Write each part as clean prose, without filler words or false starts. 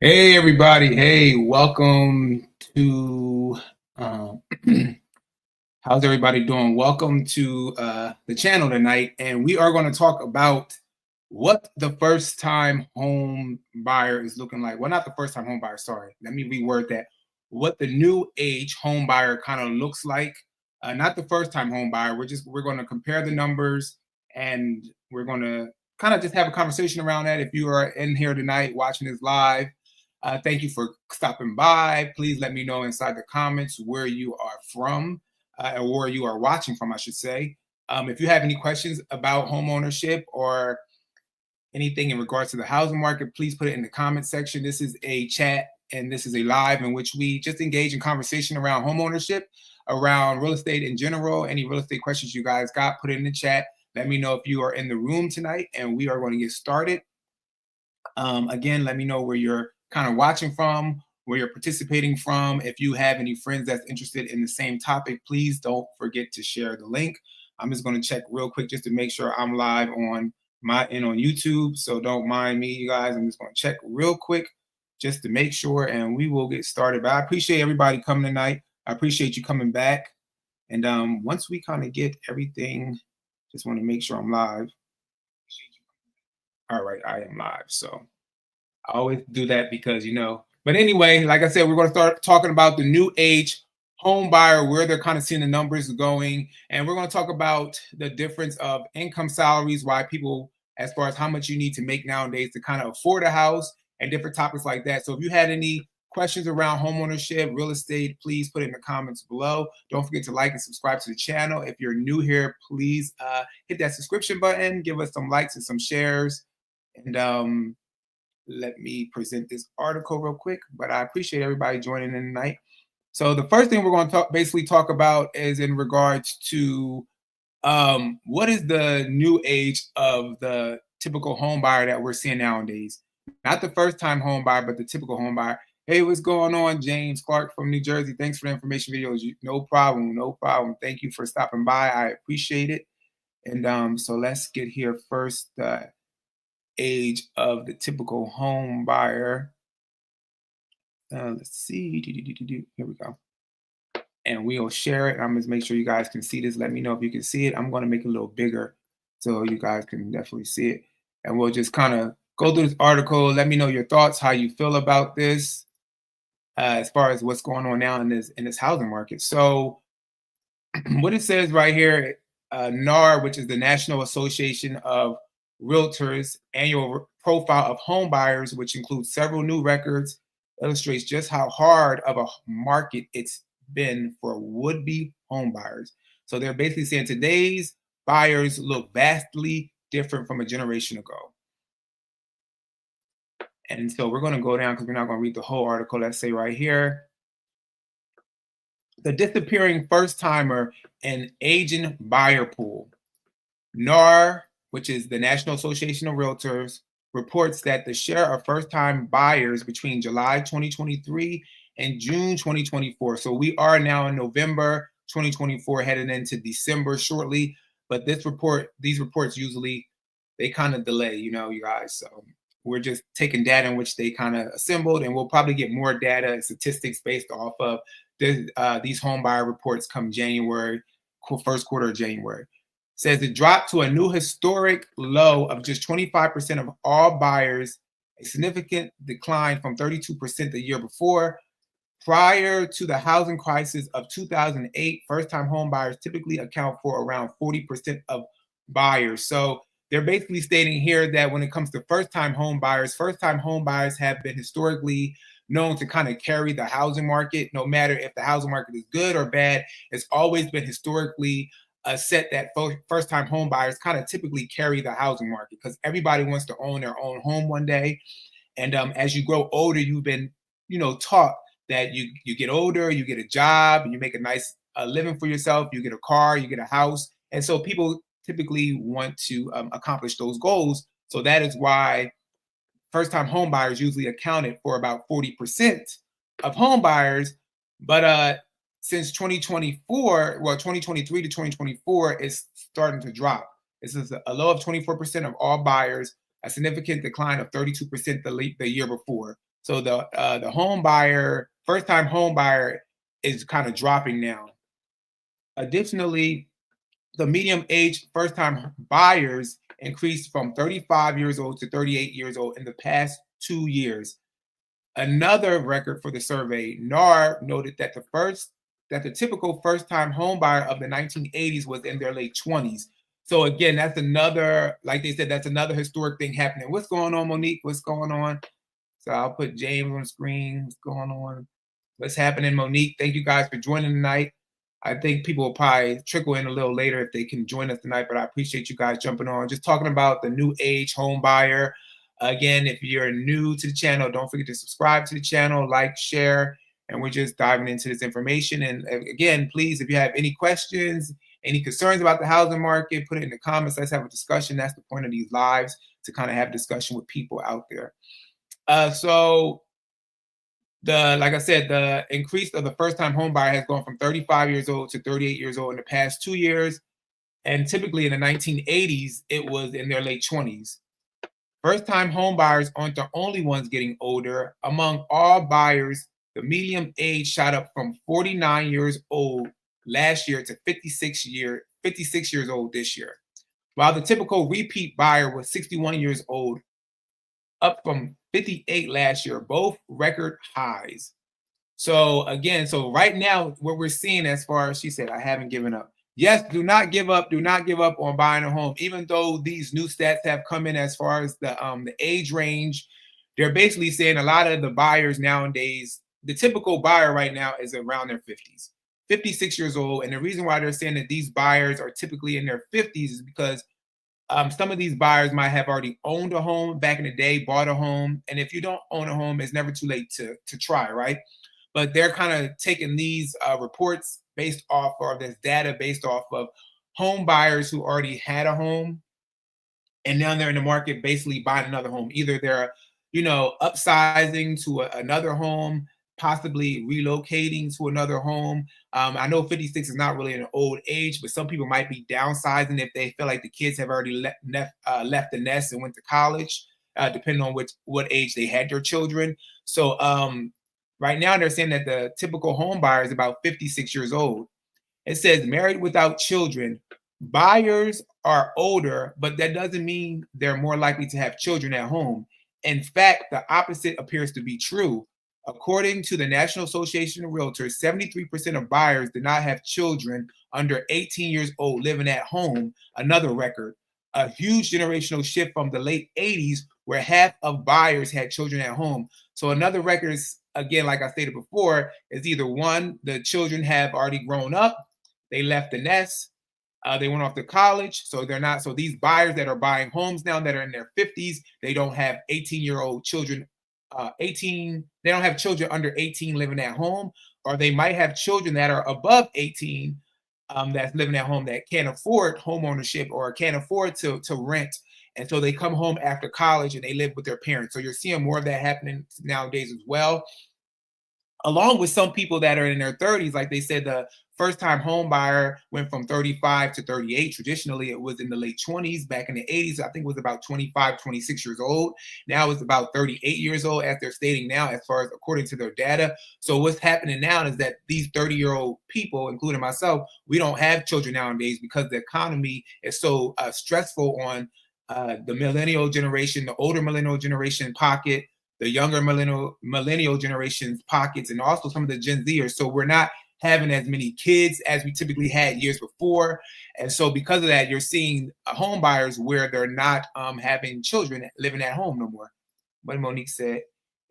Hey everybody, hey, welcome to um, how's everybody doing? Welcome to the channel tonight, and we are going to talk about what the first time home buyer is looking like. Well, not the first time home buyer, sorry. Let me reword that. What the new age home buyer kind of looks like. Not the first time home buyer. We're going to compare the numbers, and we're going to kind of just have a conversation around that. If you are in here tonight watching this live, thank you for stopping by. Please let me know inside the comments where you are from, or where you are watching from, I should say. If you have any questions about home ownership or anything in regards to the housing market, please put it in the comment section. This is a chat and this is a live in which we just engage in conversation around home ownership, around real estate in general. Any real estate questions you guys got, put it in the chat. Let me know if you are in the room tonight, and we are going to get started. Again, let me know where you're kind of watching from, where you're participating from. If you have any friends that's interested in the same topic, please don't forget to share the link. I'm just going to check real quick just to make sure I'm live on my end on YouTube. So don't mind me, you guys. I'm just going to check real quick just to make sure, and we will get started. But I appreciate everybody coming tonight. I appreciate you coming back. And once we kind of get everything, just want to make sure I'm live. All right, I am live. So I always do that because, but anyway, like I said, we're going to start talking about the new age home buyer, where they're kind of seeing the numbers going. And we're going to talk about the difference of income salaries, why people, as far as how much you need to make nowadays to kind of afford a house, and different topics like that. So if you had any questions around home ownership, real estate, please put it in the comments below. Don't forget to like and subscribe to the channel. If you're new here, please hit that subscription button, give us some likes and some shares. And let me present this article real quick, but I appreciate everybody joining in tonight. So the first thing we're going to basically talk about is in regards to what is the new age of the typical home buyer that we're seeing nowadays. Not the first time home buyer, but the typical home buyer. Hey, what's going on? James Clark from New Jersey. Thanks for the information videos. No problem, no problem. Thank you for stopping by. I appreciate it. And so let's get here first. Age of the typical home buyer. Let's see. Here we go. And we'll share it. I'm going to make sure you guys can see this. Let me know if you can see it. I'm going to make it a little bigger so you guys can definitely see it. And we'll just kind of go through this article. Let me know your thoughts, how you feel about this, as far as what's going on now in this housing market. So what it says right here, NAR, which is the National Association of Realtors annual profile of home buyers, which includes several new records, illustrates just how hard of a market it's been for would-be home buyers. So they're basically saying today's buyers look vastly different from a generation ago. And so we're going to go down because we're not going to read the whole article. Let's say right here, the disappearing first-timer and aging buyer pool. NAR, which is the National Association of Realtors, reports that the share of first-time buyers between July 2023 and June 2024. So we are now in November 2024, heading into December shortly. But these reports usually, they kind of delay, you guys. So we're just taking data in which they kind of assembled, and we'll probably get more data and statistics based off of these home buyer reports come January, first quarter of January. Says it dropped to a new historic low of just 25% of all buyers, a significant decline from 32% the year before. Prior to the housing crisis of 2008, first-time home buyers typically account for around 40% of buyers. So they're basically stating here that when it comes to first-time home buyers have been historically known to kind of carry the housing market. No matter if the housing market is good or bad, it's always been historically set that first-time home buyers kind of typically carry the housing market because everybody wants to own their own home one day. And as you grow older, you've been, taught that you get older, you get a job, and you make a nice living for yourself. You get a car, you get a house, and so people typically want to accomplish those goals. So that is why first-time home buyers usually accounted for about 40% of home buyers. But since 2024, well, 2023 to 2024 is starting to drop. This is a low of 24% of all buyers, a significant decline of 32% the year before. So the home buyer, first time home buyer, is kind of dropping now. Additionally, the medium age first time buyers increased from 35 years old to 38 years old in the past 2 years. Another record for the survey, NAR noted that the typical first-time home buyer of the 1980s was in their late 20s. So again, that's another, like they said, that's another historic thing happening. What's going on, Monique? What's going on? So I'll put James on the screen. What's going on? What's happening, Monique? Thank you guys for joining tonight. I think people will probably trickle in a little later if they can join us tonight, but I appreciate you guys jumping on. Just talking about the new age home buyer. Again, if you're new to the channel, don't forget to subscribe to the channel, like, share, and we're just diving into this information. And again, please, if you have any questions, any concerns about the housing market, put it in the comments. Let's have a discussion. That's the point of these lives, to kind of have a discussion with people out there. So like I said, the increase of the first-time home buyer has gone from 35 years old to 38 years old in the past 2 years. And typically in the 1980s, it was in their late 20s. First-time home buyers aren't the only ones getting older. Among all buyers, the median age shot up from 49 years old last year to 56 years old this year. While the typical repeat buyer was 61 years old, up from 58 last year, both record highs. So again, so right now, what we're seeing, as far as she said, I haven't given up. Yes, do not give up. Do not give up on buying a home. Even though these new stats have come in as far as the age range, they're basically saying a lot of the buyers nowadays, the typical buyer right now is around their 50s, 56 years old. And the reason why they're saying that these buyers are typically in their 50s is because some of these buyers might have already owned a home back in the day, bought a home. And if you don't own a home, it's never too late to try, right? But they're kind of taking these reports based off, or this data based off of home buyers who already had a home, and now they're in the market basically buying another home. Either they're, upsizing to another home, possibly relocating to another home. I know 56 is not really an old age, but some people might be downsizing if they feel like the kids have already left the nest and went to college, depending on what age they had their children. So right now they're saying that the typical home buyer is about 56 years old. It says married without children. Buyers are older, but that doesn't mean they're more likely to have children at home. In fact, the opposite appears to be true. According to the National Association of Realtors, 73% of buyers did not have children under 18 years old living at home, another record. A huge generational shift from the late 80s, where half of buyers had children at home. So another record is, again, like I stated before, is either one, the children have already grown up, they left the nest, they went off to college, so they're not. So these buyers that are buying homes now that are in their 50s, they don't have 18-year-old children. They don't have children under 18 living at home, or they might have children that are above 18 that's living at home that can't afford home ownership or can't afford to rent. And so they come home after college and they live with their parents. So you're seeing more of that happening nowadays as well, along with some people that are in their 30s. Like they said, the first time home buyer went from 35 to 38. Traditionally, it was in the late 20s. Back in the 80s, I think it was about 25, 26 years old. Now it's about 38 years old, as they're stating now, as far as according to their data. So what's happening now is that these 30-year-old people, including myself, we don't have children nowadays because the economy is so stressful on the millennial generation, the older millennial generation pocket, the younger millennial generation's pockets, and also some of the Gen Zers. So we're not having as many kids as we typically had years before. And so because of that, you're seeing home buyers where they're not having children living at home no more. What Monique said,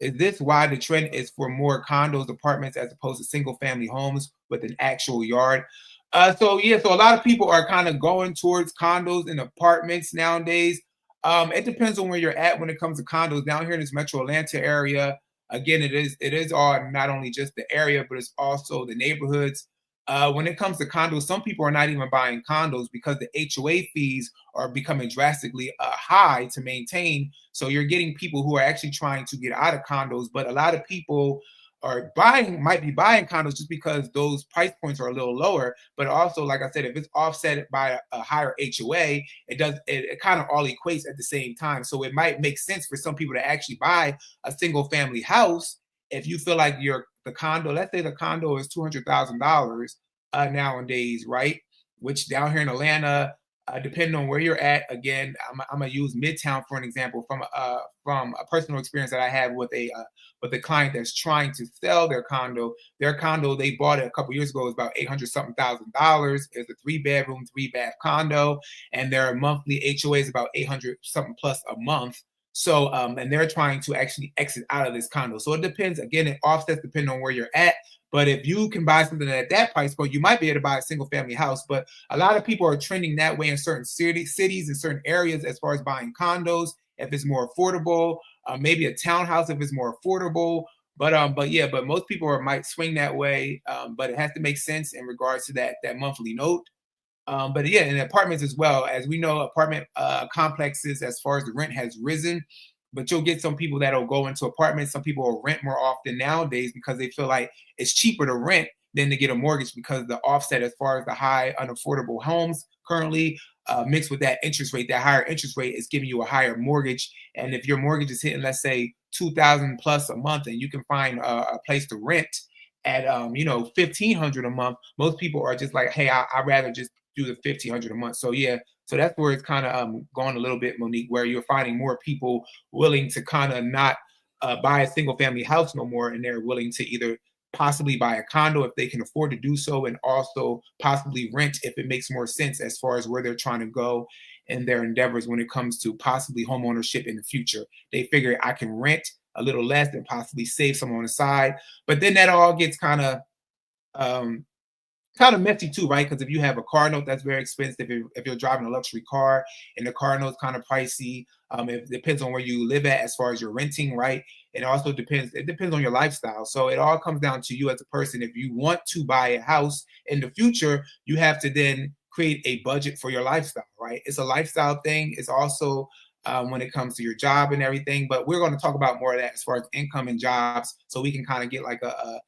is this why the trend is for more condos, apartments, as opposed to single family homes with an actual yard? So a lot of people are kind of going towards condos and apartments nowadays. It depends on where you're at when it comes to condos. Down here in this Metro Atlanta area, again, it is all, not only just the area, but it's also the neighborhoods. When it comes to condos, some people are not even buying condos because the HOA fees are becoming drastically high to maintain. So you're getting people who are actually trying to get out of condos, but a lot of people or buying might be buying condos just because those price points are a little lower. But also, like I said, if it's offset by a higher HOA, it kind of all equates at the same time. So it might make sense for some people to actually buy a single family house if you feel like the condo. Let's say the condo is $200,000 nowadays, right? Which down here in Atlanta, depending on where you're at, again, I'm gonna use Midtown for an example from a personal experience that I had with a client that's trying to sell their condo. Their condo, they bought it a couple years ago, is about 800 something thousand dollars. It's a 3 bedroom, 3 bath condo, and their monthly HOA is about 800 something plus a month. So, and they're trying to actually exit out of this condo. So it depends. Again, it offsets depending on where you're at. But if you can buy something at that price point, you might be able to buy a single family house. But a lot of people are trending that way in certain cities and certain areas as far as buying condos if it's more affordable, maybe a townhouse if it's more affordable. But yeah, but most people might swing that way. But it has to make sense in regards to that monthly note. But yeah, in apartments as well, as we know, apartment complexes as far as the rent has risen. But you'll get some people that'll go into apartments. Some people will rent more often nowadays because they feel like it's cheaper to rent than to get a mortgage because the offset as far as the high unaffordable homes currently mixed with that interest rate, that higher interest rate is giving you a higher mortgage. And if your mortgage is hitting, let's say 2,000 plus a month, and you can find a place to rent at 1,500 a month, most people are just like, hey, I'd rather just do the 1,500 a month. So yeah, so that's where it's kind of going a little bit, Monique, where you're finding more people willing to kind of not buy a single family house no more, and they're willing to either possibly buy a condo if they can afford to do so, and also possibly rent if it makes more sense as far as where they're trying to go in their endeavors when it comes to possibly home ownership in the future. They figure I can rent a little less and possibly save some on the side. But then that all gets um, kind of messy too, right? Because if you have a car note, that's very expensive. If you're driving a luxury car and the car note's kind of pricey, it depends on where you live at as far as you're renting, right? It also depends. It depends on your lifestyle. So it all comes down to you as a person. If you want to buy a house in the future, you have to then create a budget for your lifestyle, right? It's a lifestyle thing. It's also when it comes to your job and everything. But we're going to talk about more of that as far as income and jobs, so we can kind of get like a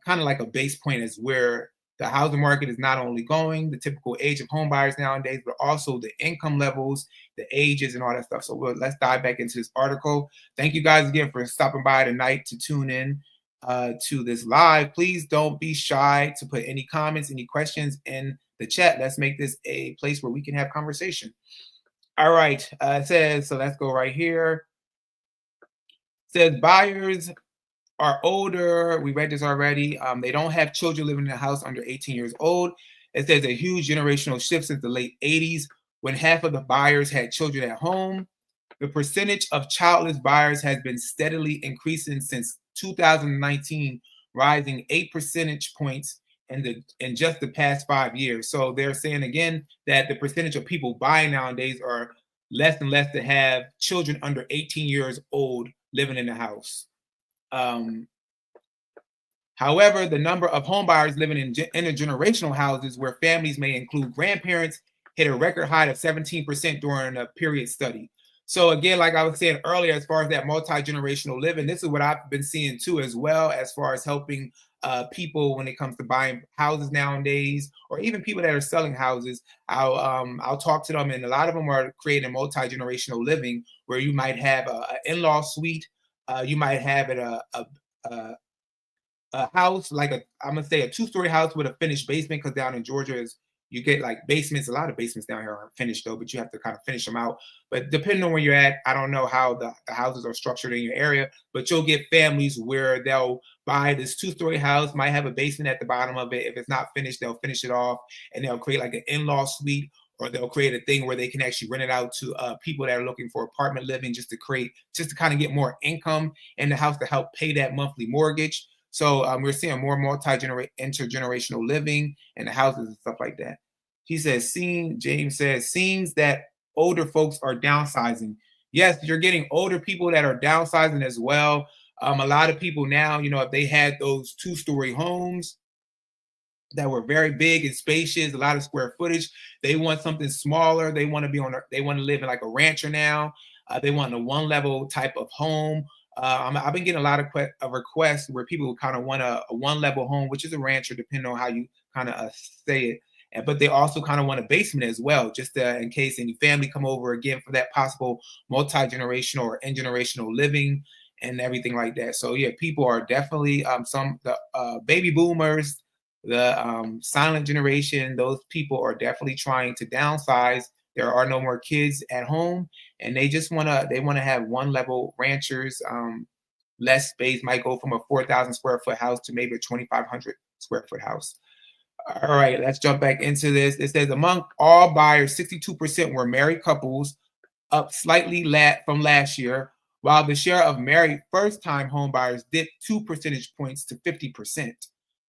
kind of like a base point as where the housing market is not only going, the typical age of home buyers nowadays, but also the income levels, the ages, and all that stuff. So let's dive back into this article. Thank you guys again for stopping by tonight to tune in to this live. Please don't be shy to put any comments, any questions in the chat. Let's make this a place where we can have conversation. All right. It says, so let's go right here. It says buyers are older. We read this already. They don't have children living in the house under 18 years old. It says a huge generational shift since the late 80s when half of the buyers had children at home. The percentage of childless buyers has been steadily increasing since 2019, rising 8 percentage points in just the past 5 years. So they're saying again that the percentage of people buying nowadays are less and less to have children under 18 years old living in the house. However, the number of homebuyers living in intergenerational houses where families may include grandparents hit a record high of 17% during a period study. So again, like I was saying earlier, as far as that multi-generational living, this is what I've been seeing too, as well, as far as helping people when it comes to buying houses nowadays, or even people that are selling houses. I'll talk to them, and a lot of them are creating multi-generational living where you might have an in-law suite, you might have it a house like I'm gonna say a two-story house with a finished basement, because down in Georgia is you get like basements. A lot of basements down here aren't finished though, but you have to kind of finish them out. But depending on where you're at, I don't know how the houses are structured in your area, but you'll get families where they'll buy this two-story house, might have a basement at the bottom of it. If it's not finished, they'll finish it off, and they'll create like an in-law suite, or they'll create a thing where they can actually rent it out to people that are looking for apartment living, just to kind of get more income in the house to help pay that monthly mortgage. So we're seeing more intergenerational living in the houses and stuff like that. He says, James says, seems that older folks are downsizing. Yes, you're getting older people that are downsizing as well. A lot of people now, if they had those two-story homes that were very big and spacious, a lot of square footage, they want something smaller. They want to live in like a rancher now. They want a one-level type of home. I've been getting a lot of requests where people kind of want a one level home, which is a rancher, depending on how you kind of say it. But they also kind of want a basement as well, just in case any family come over again for that possible multi-generational or intergenerational living and everything like that. So yeah, people are definitely some the baby boomers, the silent generation. Those people are definitely trying to downsize. There are no more kids at home, and they want to have one level ranchers. Less space might go from a 4,000 square foot house to maybe a 2,500 square foot house. All right, let's jump back into this. It says among all buyers, 62% were married couples, up slightly from last year, while the share of married first-time home buyers dipped 2 percentage points to 50%.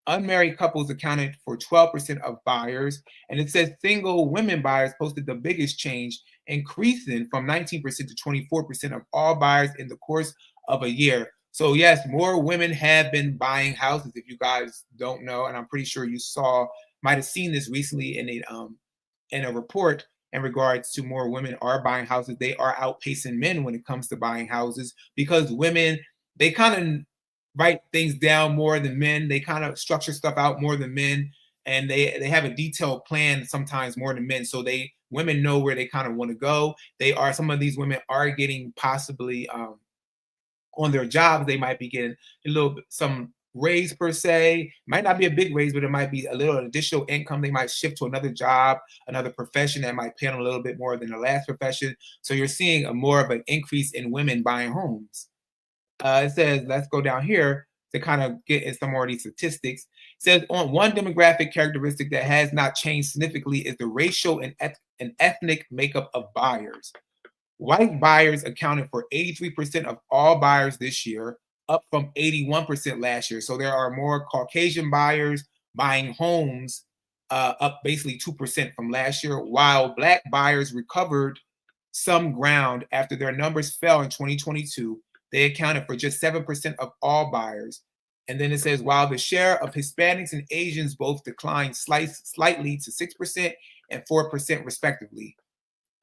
Unmarried couples accounted for 12% of buyers, and it says single women buyers posted the biggest change, increasing from 19% to 24% of all buyers in the course of a year. So yes, more women have been buying houses. If you guys don't know, and I'm pretty sure you might have seen this recently in a report in regards to more women are buying houses. They are outpacing men when it comes to buying houses because women, they kind of write things down more than men. They kind of structure stuff out more than men, and they have a detailed plan sometimes more than men. So women know where they kind of want to go. Some of these women are getting possibly on their jobs, they might be getting a little bit some raise per se. Might not be a big raise, but it might be a little additional income. They might shift to another job, another profession that might pay them a little bit more than the last profession. So you're seeing a more of an increase in women buying homes. It says, let's go down here to kind of get in some more of these statistics. It says on one demographic characteristic that has not changed significantly is the racial and ethnic makeup of buyers. White buyers accounted for 83% of all buyers this year, up from 81% last year. So there are more Caucasian buyers buying homes, up basically 2% from last year, while Black buyers recovered some ground after their numbers fell in 2022. They accounted for just 7% of all buyers. And then it says, while the share of Hispanics and Asians both declined slightly to 6% and 4% respectively.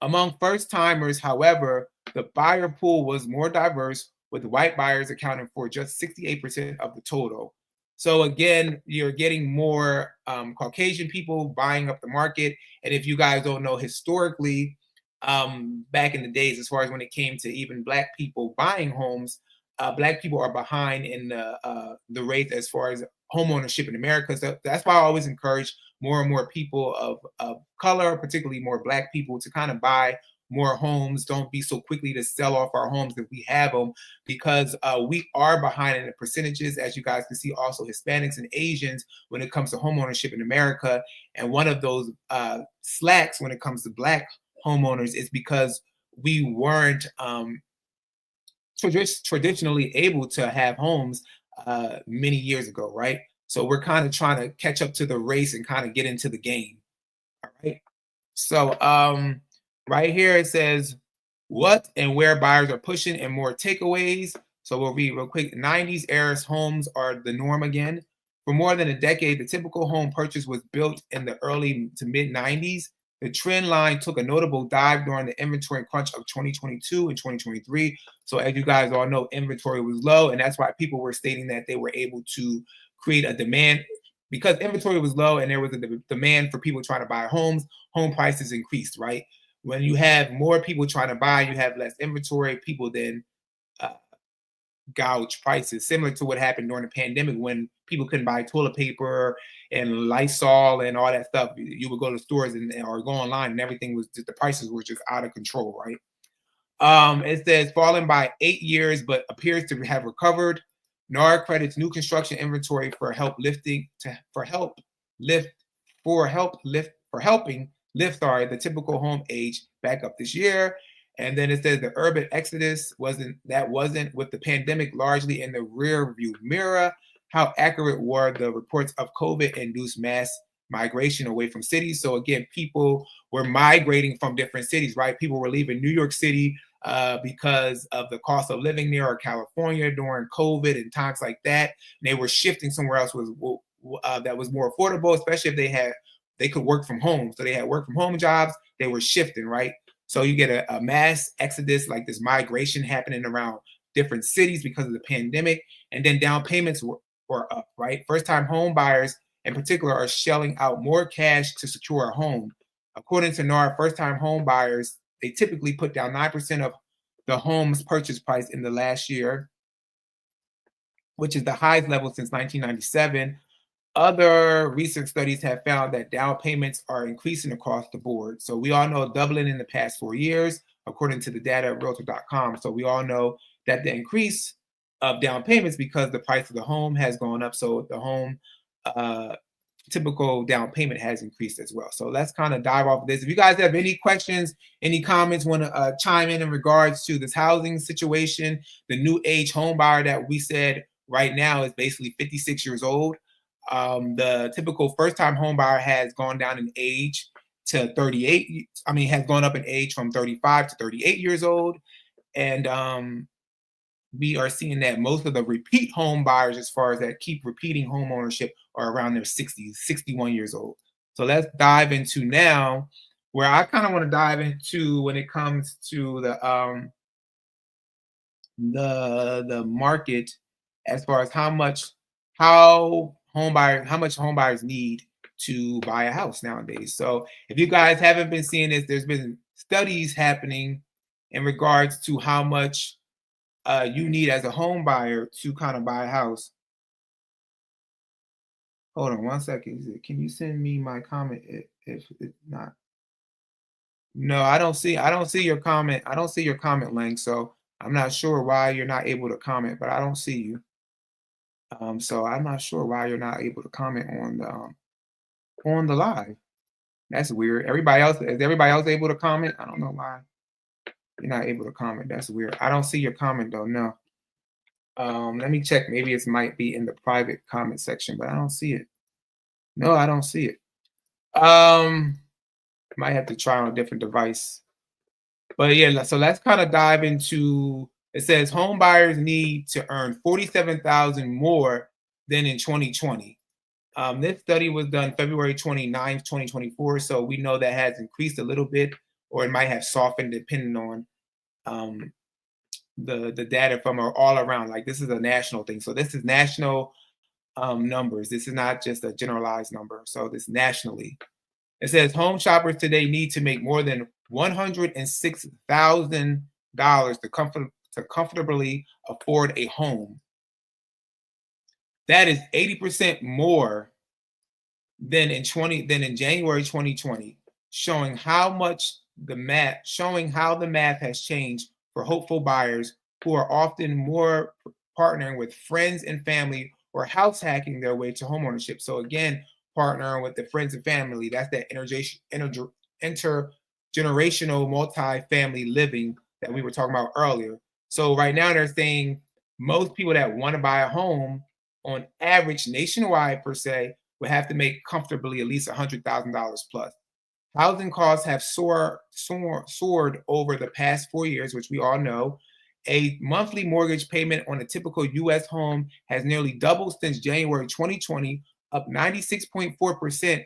Among first timers, however, the buyer pool was more diverse, with white buyers accounting for just 68% of the total. So again, you're getting more Caucasian people buying up the market. And if you guys don't know, historically, back in the days, as far as when it came to even Black people buying homes, Black people are behind in the rate as far as home ownership in America. So that's why I always encourage more and more people of color, particularly more Black people, to kind of buy more homes. Don't be so quickly to sell off our homes if we have them, because we are behind in the percentages, as you guys can see, also Hispanics and Asians when it comes to home ownership in America. And one of those slacks when it comes to Black homeowners is because we weren't traditionally able to have homes many years ago, right? So we're kind of trying to catch up to the race and kind of get into the game. All right. So right here it says what and where buyers are pushing and more takeaways. So we'll read real quick. 90s era homes are the norm again. For more than a decade, the typical home purchase was built in the early to mid 90s. The trend line took a notable dive during the inventory crunch of 2022 and 2023. So as you guys all know, inventory was low, and that's why people were stating that they were able to create a demand because inventory was low and there was a demand for people trying to buy homes. Home prices increased, right? When you have more people trying to buy, you have less inventory. People then gouge prices, similar to what happened during the pandemic when people couldn't buy toilet paper and Lysol and all that stuff. You would go to stores or go online and everything was just, the prices were just out of control, right? It says fallen by 8 years, but appears to have recovered. NAR credits new construction inventory for helping lift the typical home age back up this year. And then it says the urban exodus wasn't with the pandemic largely in the rear view mirror. How accurate were the reports of COVID-induced mass migration away from cities? So again, people were migrating from different cities, right? People were leaving New York City because of the cost of living there, or California during COVID and times like that. And they were shifting somewhere else that was more affordable, especially if they could work from home. So they had work from home jobs. They were shifting, right? So you get a mass exodus, like this migration happening around different cities because of the pandemic. And then down payments were up, right? First time home buyers in particular are shelling out more cash to secure a home. According to NAR, first time home buyers, they typically put down 9% of the home's purchase price in the last year, which is the highest level since 1997. Other recent studies have found that down payments are increasing across the board. So we all know doubling in the past 4 years, according to the data at realtor.com. So we all know that the increase of down payments because the price of the home has gone up. So the home uh, typical down payment has increased as well. So let's kind of dive off of this. If you guys have any questions, any comments, want to chime in regards to this housing situation, the new age home buyer that we said right now is basically 56 years old. The typical first time home buyer has gone down in age to 38. I mean, has gone up in age from 35 to 38 years old. And we are seeing that most of the repeat home buyers, as far as that keep repeating home ownership, are around their 60s, 61 years old. So let's dive into now where I kind of want to dive into when it comes to the market, as far as how much home buyers need to buy a house nowadays. So if you guys haven't been seeing this, there's been studies happening in regards to how much you need as a home buyer to kind of buy a house. Hold on one second. Can you send me my comment if it's not? No, I don't see your comment. I don't see your comment link. So I'm not sure why you're not able to comment, but I don't see you. So I'm not sure why you're not able to comment on the live. That's weird. Everybody else, is everybody else able to comment? I don't know why you're not able to comment. That's weird. I don't see your comment though. No. Let me check. Maybe it might be in the private comment section, but I don't see it. No, I don't see it. Might have to try on a different device. But yeah, so let's kind of dive into. It says home buyers need to earn 47,000 more than in 2020. This study was done February 29th, 2024. So we know that has increased a little bit, or it might have softened depending on um, the data from all around. Like this is a national thing. So this is national numbers. This is not just a generalized number. So this nationally. It says home shoppers today need to make more than $106,000 to comfortably afford a home. That is 80% more than in January 2020, showing how the math has changed for hopeful buyers who are often more partnering with friends and family or house hacking their way to homeownership. So again, partnering with the friends and family, that's that intergenerational multi-family living that we were talking about earlier. So right now they're saying most people that want to buy a home on average nationwide per se would have to make comfortably at least $100,000 plus. Housing costs have soared over the past 4 years, which we all know. A monthly mortgage payment on a typical U.S. home has nearly doubled since January 2020, up 96.4%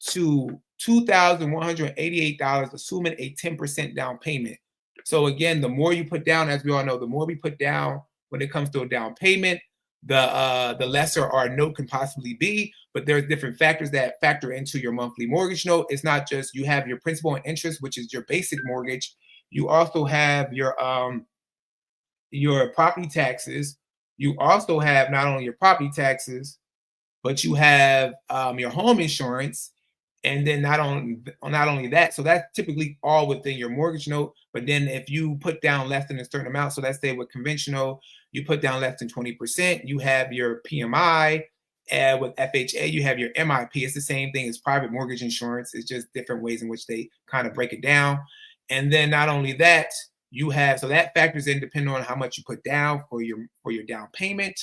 to $2,188, assuming a 10% down payment. So again, the more you put down, as we all know, the more we put down when it comes to a down payment, the lesser our note can possibly be. But there's different factors that factor into your monthly mortgage note. It's not just you have your principal and interest, which is your basic mortgage. You also have your property taxes. You also have not only your property taxes, but you have your home insurance, and then not only that, so that's typically all within your mortgage note. But then if you put down less than a certain amount, so let's say with conventional, you put down less than 20%, you have your PMI, and with FHA, you have your MIP. It's the same thing as private mortgage insurance. It's just different ways in which they kind of break it down. And then not only that, you have, so that factors in depending on how much you put down for your down payment.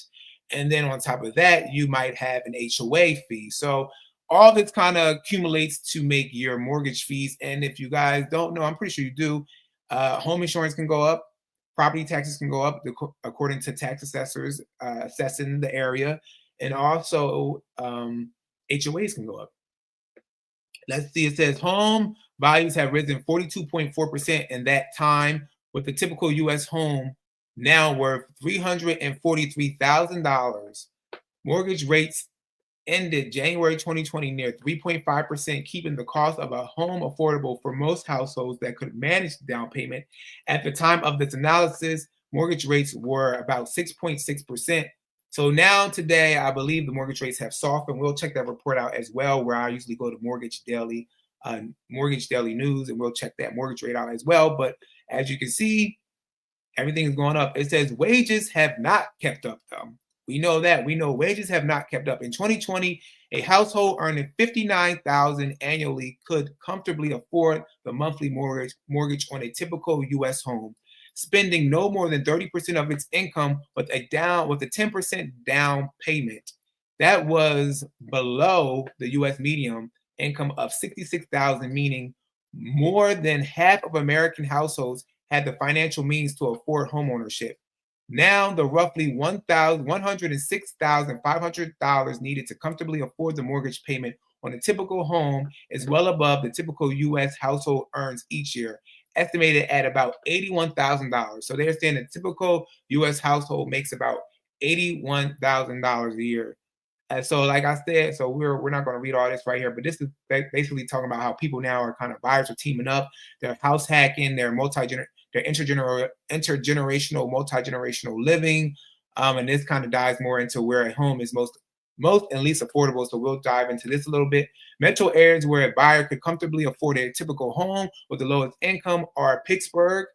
And then on top of that, you might have an HOA fee. So all this kind of accumulates to make your mortgage fees. And if you guys don't know, I'm pretty sure you do, home insurance can go up, property taxes can go up according to tax assessors assessing the area, and also HOAs can go up. Let's see, it says home values have risen 42.4% in that time, with the typical U.S. home now worth $343,000. Mortgage rates ended January 2020 near 3.5%, keeping the cost of a home affordable for most households that could manage the down payment. At the time of this analysis, mortgage rates were about 6.6%. So now today, I believe the mortgage rates have softened. We'll check that report out as well, where I usually go to Mortgage Daily News, and we'll check that mortgage rate out as well. But as you can see, everything is going up. It says wages have not kept up, though. We know that. We know wages have not kept up. In 2020, a household earning $59,000 annually could comfortably afford the monthly mortgage on a typical U.S. home, spending no more than 30% of its income with a 10% down payment. That was below the U.S. median income of $66,000, meaning more than half of American households had the financial means to afford homeownership. Now, the roughly $106,500 needed to comfortably afford the mortgage payment on a typical home is well above the typical U.S. household earns each year, estimated at about $81,000. So they're saying a typical U.S. household makes about $81,000 a year. And so, like I said, so we're not going to read all this right here, but this is basically talking about how people now are kind of buyers are teaming up, they're house hacking, they're intergenerational, multi-generational living, and this kind of dives more into where a home is most and least affordable. So we'll dive into this a little bit. Metro areas where a buyer could comfortably afford a typical home with the lowest income are Pittsburgh,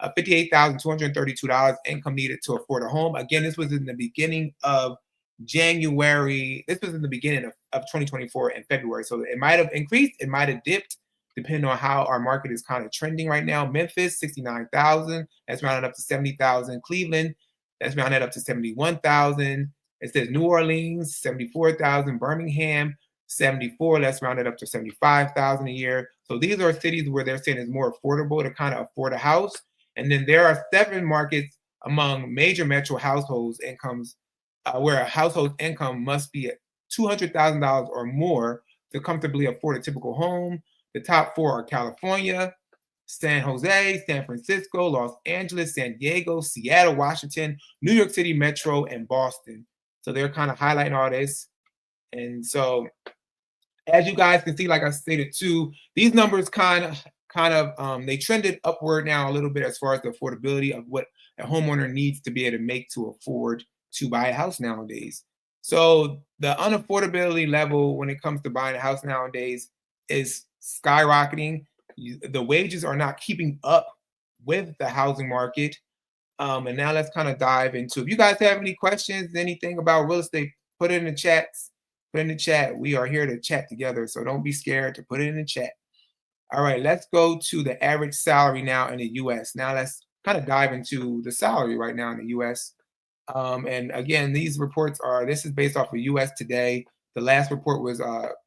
$58,232 income needed to afford a home. Again, this was in the beginning of January. This was in the beginning of 2024 in February. So it might have increased, it might have dipped, depending on how our market is kind of trending right now. Memphis, 69,000. That's rounded up to 70,000. Cleveland, that's rounded up to 71,000. It says New Orleans, 74,000. Birmingham, 74. That's rounded up to 75,000 a year. So these are cities where they're saying it's more affordable to kind of afford a house. And then there are 7 markets among major metro households incomes where a household income must be at $200,000 or more to comfortably afford a typical home. The top 4 are California, San Jose, San Francisco, Los Angeles, San Diego, Seattle, Washington, New York City Metro, and Boston. So they're kind of highlighting all this. And so, as you guys can see, like I stated too, these numbers kind of they trended upward now a little bit as far as the affordability of what a homeowner needs to be able to make to afford to buy a house nowadays. So the unaffordability level when it comes to buying a house nowadays is skyrocketing. The wages are not keeping up with the housing market. And now let's kind of dive into, if you guys have any questions, anything about real estate, put it in the chats. Put in the chat. We are here to chat together. So don't be scared to put it in the chat. All right, let's go to the average salary now in the US. Now let's kind of dive into the salary right now in the US. And again, this is based off of US Today. The last report was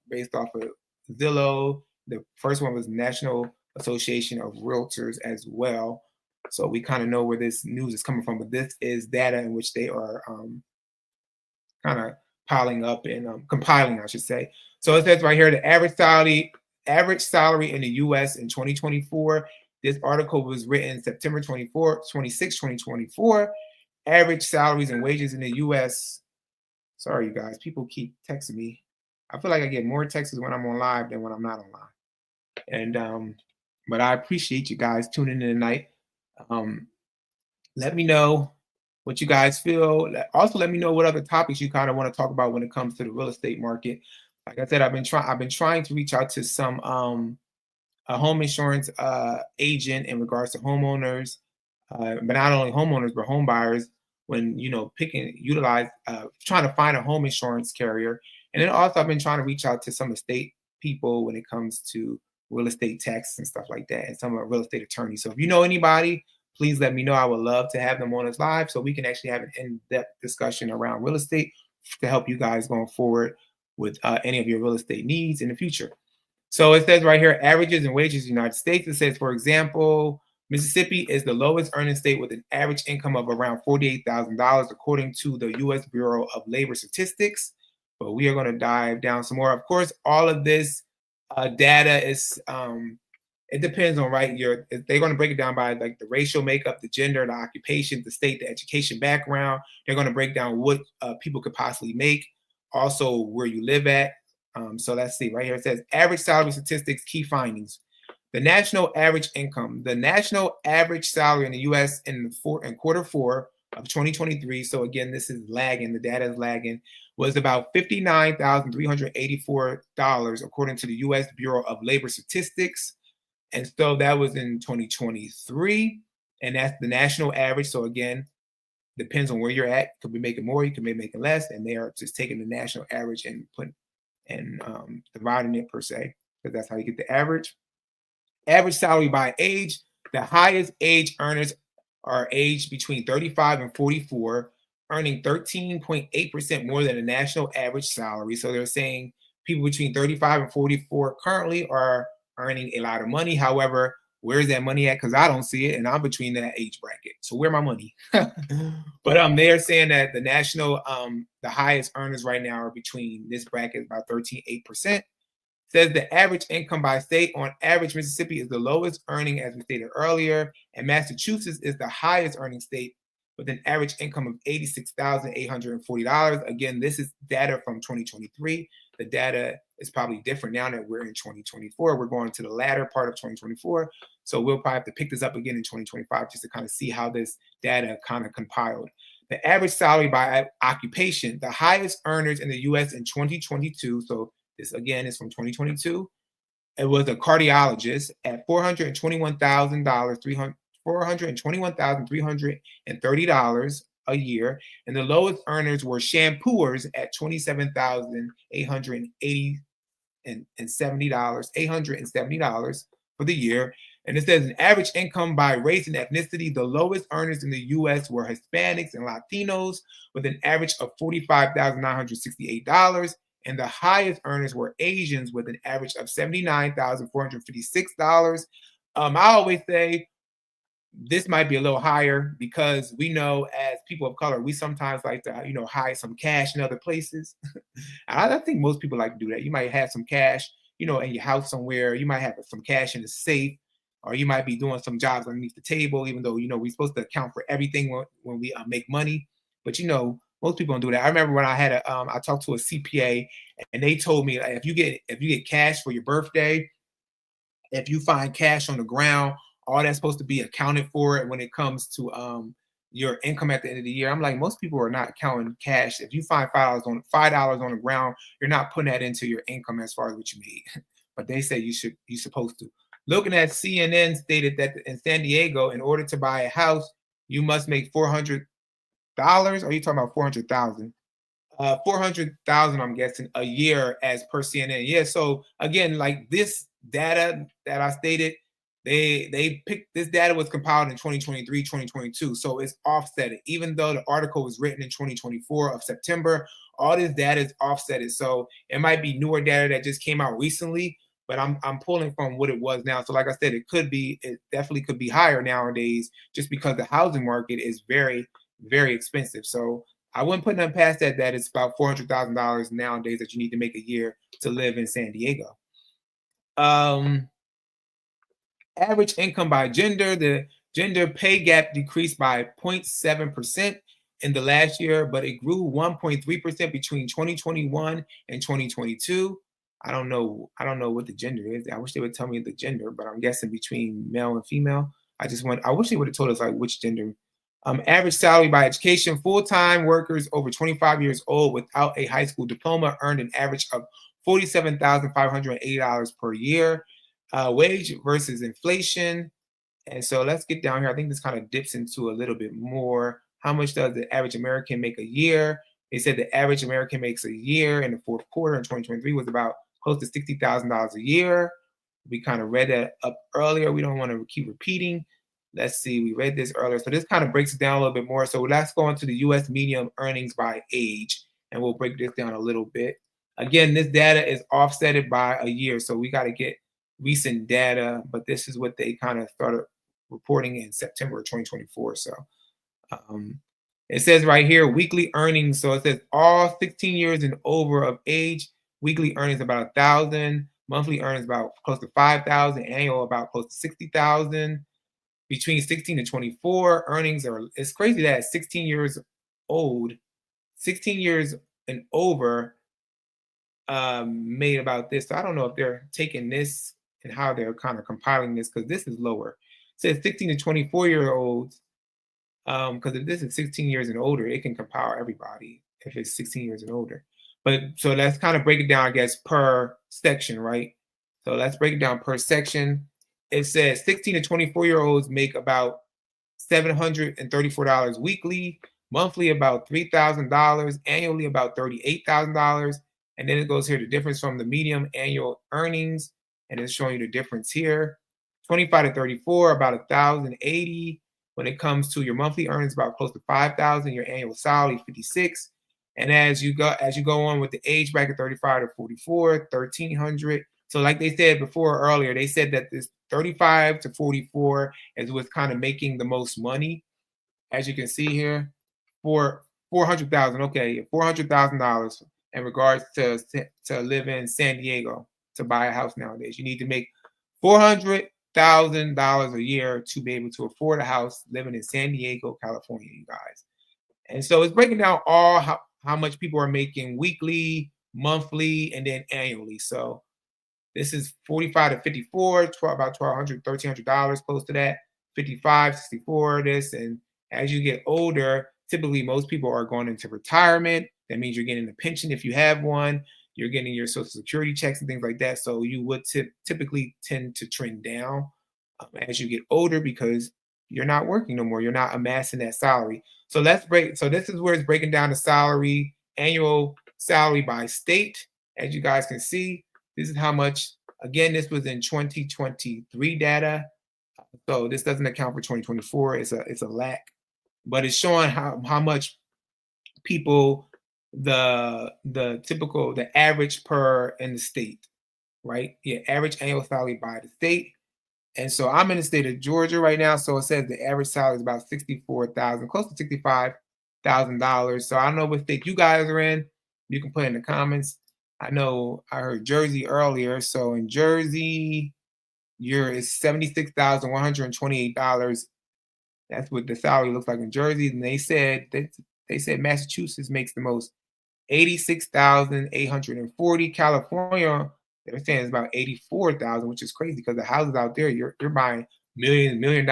based off of Zillow. The first one was National Association of Realtors as well. So we kind of know where this news is coming from, but this is data in which they are kind of piling up and compiling, I should say. So it says right here, the average salary in the US in 2024. This article was written September 26, 2024. Average salaries and wages in the US. Sorry, you guys, people keep texting me. I feel like I get more texts when I'm on live than when I'm not on live. And but I appreciate you guys tuning in tonight. Let me know what you guys feel. Also, let me know what other topics you kind of want to talk about when it comes to the real estate market. Like I said, I've been trying to reach out to some a home insurance agent in regards to homeowners, but not only homeowners but home buyers when trying to find a home insurance carrier. And then also I've been trying to reach out to some estate people when it comes to real estate taxes and stuff like that, and some real estate attorneys. So if you know anybody, please let me know. I would love to have them on us live so we can actually have an in-depth discussion around real estate to help you guys going forward with any of your real estate needs in the future. So it says right here, averages and wages in the United States. It says, for example, Mississippi is the lowest earning state with an average income of around $48,000, according to the U.S. Bureau of Labor Statistics. But we are going to dive down some more. Of course, all of this data is It depends on, right, they're going to break it down by like the racial makeup, the gender, the occupation, the state, the education background. They're going to break down what people could possibly make, also where you live at. So let's see, right here it says average salary statistics, key findings. The national average income, the national average salary in the U.S. in quarter four of 2023. So again, this is lagging. The data is lagging. Was about $59,384 according to the U.S. Bureau of Labor Statistics. And so that was in 2023, and that's the national average. So again, depends on where you're at. Could be making more, you could be making less, and they are just taking the national average and dividing it per se, because that's how you get the average. Average salary by age. The highest age earners are aged between 35 and 44, earning 13.8% more than the national average salary. So they're saying people between 35 and 44 currently are earning a lot of money. However, where's that money at? Because I don't see it, and I'm between that age bracket. So where my money? But they're saying that the national, the highest earners right now are between this bracket about 13.8%. Says the average income by state. On average, Mississippi is the lowest earning, as we stated earlier, and Massachusetts is the highest earning state with an average income of $86,840. Again, this is data from 2023. The data is probably different now that we're in 2024. We're going to the latter part of 2024. So we'll probably have to pick this up again in 2025 just to kind of see how this data kind of compiled. The average salary by occupation, the highest earners in the U.S. in 2022. So this again is from 2022. It was a cardiologist at $421,300. $421,330 a year, and the lowest earners were shampooers at $27,870 for the year. And it says an average income by race and ethnicity. The lowest earners in the U.S. were Hispanics and Latinos with an average of $45,968. And the highest earners were Asians with an average of $79,456. I always say this might be a little higher because we know as people of color, we sometimes like to, hide some cash in other places. I think most people like to do that. You might have some cash, in your house somewhere. You might have some cash in the safe, or you might be doing some jobs underneath the table, even though, we're supposed to account for everything when we make money. But, most people don't do that. I remember when I talked to a CPA, and they told me, like, if you get cash for your birthday, if you find cash on the ground, all that's supposed to be accounted for when it comes to your income at the end of the year. I'm like, most people are not counting cash. If you find $5 on the ground, you're not putting that into your income as far as what you made. But they say you're supposed to. Looking at CNN stated that in San Diego, in order to buy a house, you must make $400. Are you talking about 400,000? 400,000, I'm guessing, a year as per CNN. Yeah. So again, like this data that I stated, they picked this data was compiled in 2023, 2022. So it's offsetted. Even though the article was written in 2024 of September, all this data is offsetted. So it might be newer data that just came out recently, but I'm pulling from what it was now. So like I said, it definitely could be higher nowadays just because the housing market is very, very expensive. So I wouldn't put nothing past that it's about $400,000 nowadays that you need to make a year to live in San Diego. Average income by gender. The gender pay gap decreased by 0.7% in the last year, but it grew 1.3% between 2021 and 2022. I don't know what the gender is. I wish they would tell me the gender, but I'm guessing between male and female. I wish they would have told us like which gender. Average salary by education. Full-time workers over 25 years old without a high school diploma earned an average of $47,580 per year. Wage versus inflation. And so let's get down here. I think this kind of dips into a little bit more. How much does the average American make a year? They said the average American makes a year in the fourth quarter in 2023 was about close to $60,000 a year. We kind of read that up earlier. We don't want to keep repeating. Let's see, we read this earlier. So this kind of breaks it down a little bit more. So let's go into the U.S. median earnings by age, and we'll break this down a little bit. Again, this data is offsetted by a year. So we got to get recent data, but this is what they kind of started reporting in September of 2024. So it says right here, weekly earnings. So it says all 16 years and over of age, weekly earnings about $1,000. Monthly earnings about close to 5,000, annual about close to 60,000. Between 16 to 24, earnings are, it's crazy that at 16 years old, 16 years and over, made about this. So I don't know if they're taking this and how they're kind of compiling this, because this is lower. It says 16 to 24-year-olds, because if this is 16 years and older, it can compile everybody if it's 16 years and older. But so let's kind of break it down, I guess, per section, right? So let's break it down per section. It says 16 to 24-year-olds make about $734 weekly, monthly about $3,000, annually about $38,000. And then it goes here, the difference from the medium annual earnings, and it's showing you the difference here. 25 to 34, about 1,080. When it comes to your monthly earnings, about close to 5,000, your annual salary 56. And as you go on with the age bracket, 35 to 44, 1,300. So like they said before earlier, they said that this 35 to 44 is what's kind of making the most money. As you can see here, for 400,000, okay, $400,000 in regards to live in San Diego, to buy a house nowadays. You need to make $400,000 a year to be able to afford a house living in San Diego, California, you guys. And so it's breaking down all how much people are making weekly, monthly, and then annually. So this is 45 to 54, about $1,200, $1,300, close to that. 55, 64, this. And as you get older, typically most people are going into retirement. That means you're getting a pension if you have one. You're getting your social security checks and things like that. So you would typically tend to trend down as you get older, because you're not working no more. You're not amassing that salary. So so this is where it's breaking down the salary, annual salary by state. As you guys can see, this is how much, again, this was in 2023 data. So this doesn't account for 2024. It's a lack, but it's showing how much people, the average per in the state, right? Yeah, average annual salary by the state. And so I'm in the state of Georgia right now. So it says the average salary is about 64,000, close to $65,000. So I don't know what state you guys are in. You can put in the comments. I know I heard Jersey earlier. So in Jersey, is $76,128. That's what the salary looks like in Jersey. And they said Massachusetts makes the most, 86,840. California, they're saying it's about 84,000, which is crazy because the houses out there, you're buying $1 million, million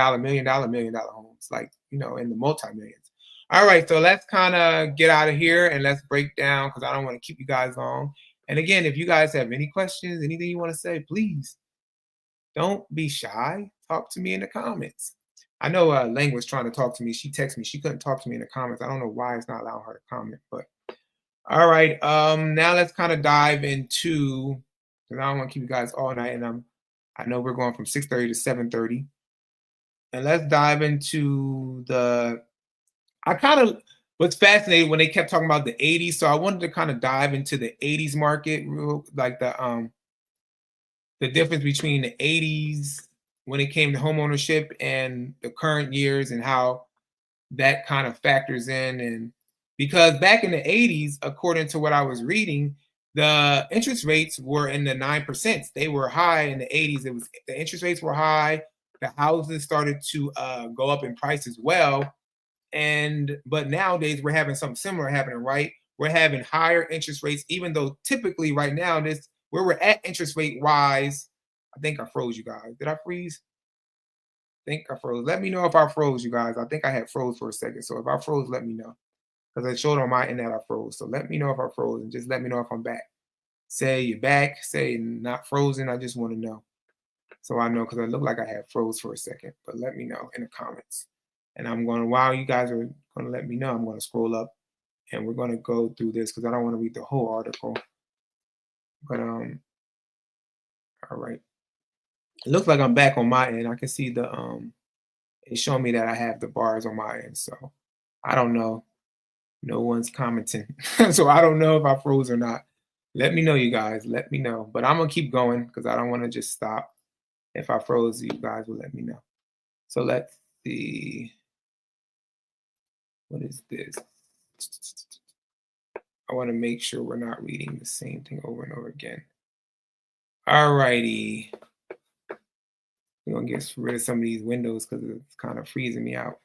dollar homes, like, in the multi-millions. All right, so let's kind of get out of here and let's break down, because I don't want to keep you guys long. And again, if you guys have any questions, anything you want to say, please don't be shy. Talk to me in the comments. I know Lang was trying to talk to me. She texted me. She couldn't talk to me in the comments. I don't know why it's not allowing her to comment, but all right. Now let's kind of dive into, because I don't want to keep you guys all night, and I know we're going from 6:30 to 7:30. And let's dive into I kind of was fascinated when they kept talking about the 80s. So I wanted to kind of dive into the 80s market, like the difference between the 80s when it came to home ownership and the current years, and how that kind of factors in. And because back in the 80s, according to what I was reading, the interest rates were in the 9%. They were high in the 80s. The interest rates were high. The houses started to go up in price as well. But nowadays we're having something similar happening, right? We're having higher interest rates, even though typically right now, where we're at interest rate wise. I think I froze, you guys. Did I freeze? I think I froze. Let me know if I froze, you guys. I think I had froze for a second. So if I froze, let me know. Because I showed on my end that I froze. So let me know if I froze, and just let me know if I'm back. Say you're back. Say not frozen. I just want to know. So I know, because it looked like I had froze for a second. But let me know in the comments. And I'm going to, while you guys are going to let me know, I'm going to scroll up and we're going to go through this, because I don't want to read the whole article. But all right. It looks like I'm back on my end. I can see it's showing me that I have the bars on my end. So I don't know. No one's commenting. So I don't know if I froze or not. Let me know, you guys. Let me know. But I'm going to keep going, because I don't want to just stop. If I froze, you guys will let me know. So let's see. What is this? I want to make sure we're not reading the same thing over and over again. All righty. We're gonna get rid of some of these windows because it's kind of freezing me out.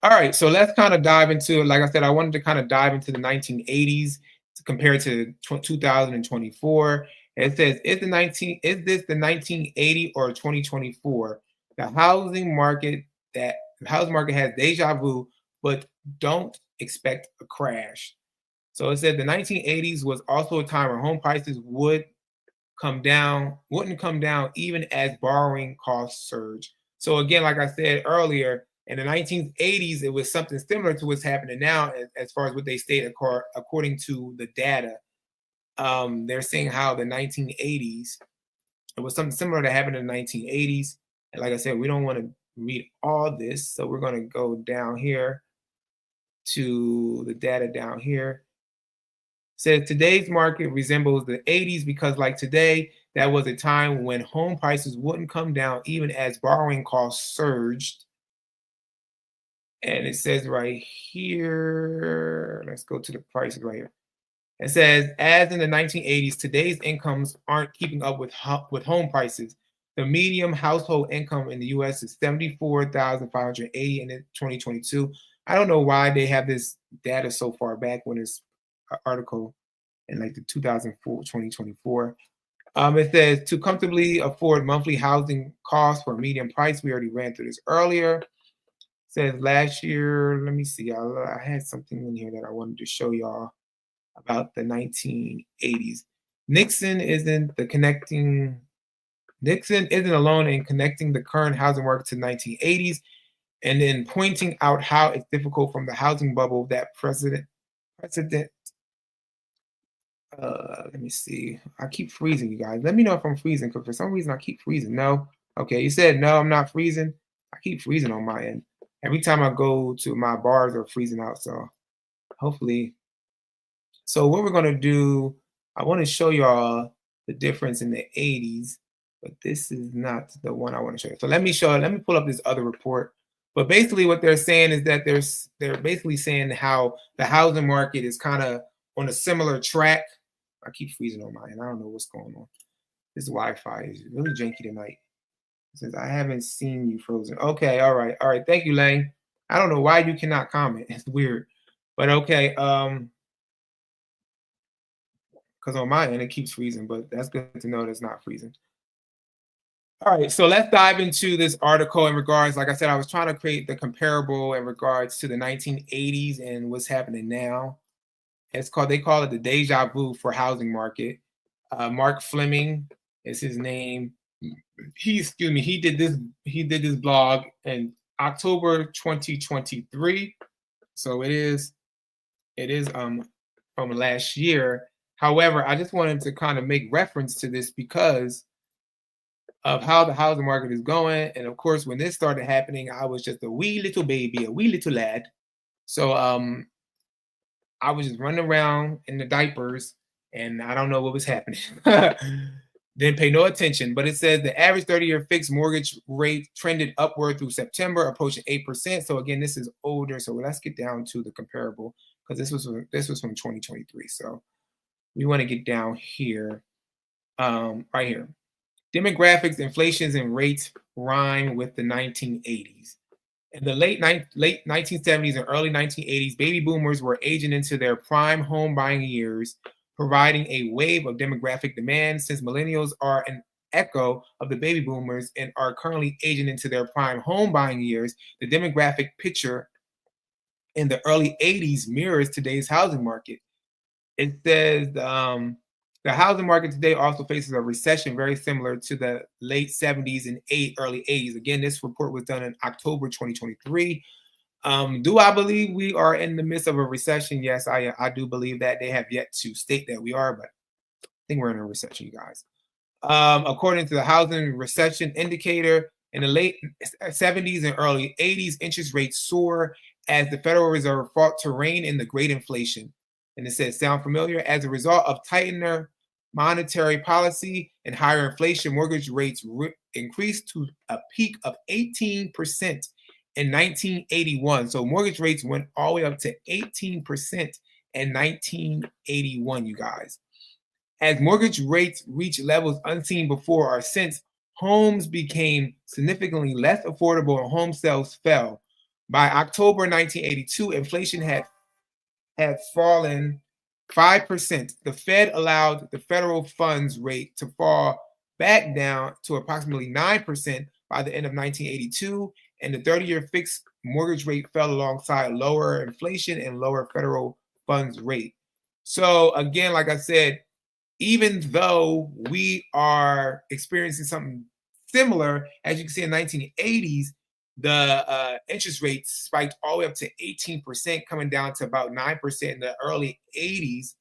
All right, so let's kind of dive into, like I said, I wanted to kind of dive into the 1980s compared to 2024. It says, is this the 1980 or 2024? The housing market the housing market has deja vu, but don't expect a crash. So it said the 1980s was also a time where home prices wouldn't come down even as borrowing costs surge. So again, like I said earlier, in the 1980s, it was something similar to what's happening now, as far as what they state according to the data. They're saying how the 1980s, it was something similar that happened in the 1980s. And like I said, we don't want to read all this, so we're going to go down here to the data down here. Says today's market resembles the 80s because, like today, that was a time when home prices wouldn't come down even as borrowing costs surged. And it says right here, let's go to the prices right here. It says, as in the 1980s, today's incomes aren't keeping up with home prices. The median household income in the U.S. is 74,580 in 2022. I don't know why they have this data so far back when it's an article in like the 2004, 2024. It says to comfortably afford monthly housing costs for a median price. We already ran through this earlier. It says last year, let me see. I had something in here that I wanted to show y'all about the 1980s. Nixon isn't alone in connecting the current housing market to the 1980s and then pointing out how it's difficult from the housing bubble that precedent. Let me see. I keep freezing, you guys. Let me know if I'm freezing because for some reason I keep freezing. No. Okay, you said no, I'm not freezing. I keep freezing on my end. Every time I go to my bars are freezing out. So hopefully. So what we're gonna do, I want to show y'all the difference in the 80s, but this is not the one I want to show you. So let me pull up this other report. But basically what they're saying is that they're basically saying how the housing market is kind of on a similar track. I keep freezing on mine. I don't know what's going on. This Wi-Fi is really janky tonight. It says I haven't seen you frozen. Okay, all right. Thank you, Lang. I don't know why you cannot comment. It's weird, but okay. Because on my end it keeps freezing, but that's good to know that's not freezing. All right, so let's dive into this article in regards. Like I said, I was trying to create the comparable in regards to the 1980s and what's happening now. They call it the deja vu for housing market. Mark Fleming is his name. He did this blog in October 2023. So it is from last year. However, I just wanted to kind of make reference to this because of how the housing market is going. And of course, when this started happening, I was just a wee little baby, a wee little lad. So I was just running around in the diapers and I don't know what was happening. Didn't pay no attention, but it says the average 30-year fixed mortgage rate trended upward through September, approaching 8%. So again, this is older. So let's get down to the comparable because this was from 2023. So we want to get down here, right here. Demographics, inflations, and rates rhyme with the 1980s. In the late 1970s and early 1980s, baby boomers were aging into their prime home buying years, providing a wave of demographic demand. Since millennials are an echo of the baby boomers and are currently aging into their prime home buying years, the demographic picture in the early 80s mirrors today's housing market. It says the housing market today also faces a recession very similar to the late 70s and early 80s. Again, this report was done in October 2023. Do I believe we are in the midst of a recession? Yes, I do believe that. They have yet to state that we are, but I think we're in a recession, you guys. According to the Housing Recession Indicator, in the late 70s and early 80s, interest rates soar as the Federal Reserve fought to rein in the great inflation. And it says, sound familiar? As a result of tightener monetary policy and higher inflation, mortgage rates increased to a peak of 18% in 1981. So mortgage rates went all the way up to 18% in 1981, you guys. As mortgage rates reached levels unseen before or since, homes became significantly less affordable and home sales fell. By October 1982, inflation had fallen 5%. The Fed allowed the federal funds rate to fall back down to approximately 9% by the end of 1982, and the 30-year fixed mortgage rate fell alongside lower inflation and lower federal funds rate. So again, like I said, even though we are experiencing something similar, as you can see in 1980s, the interest rates spiked all the way up to 18%, coming down to about 9% in the early 80s.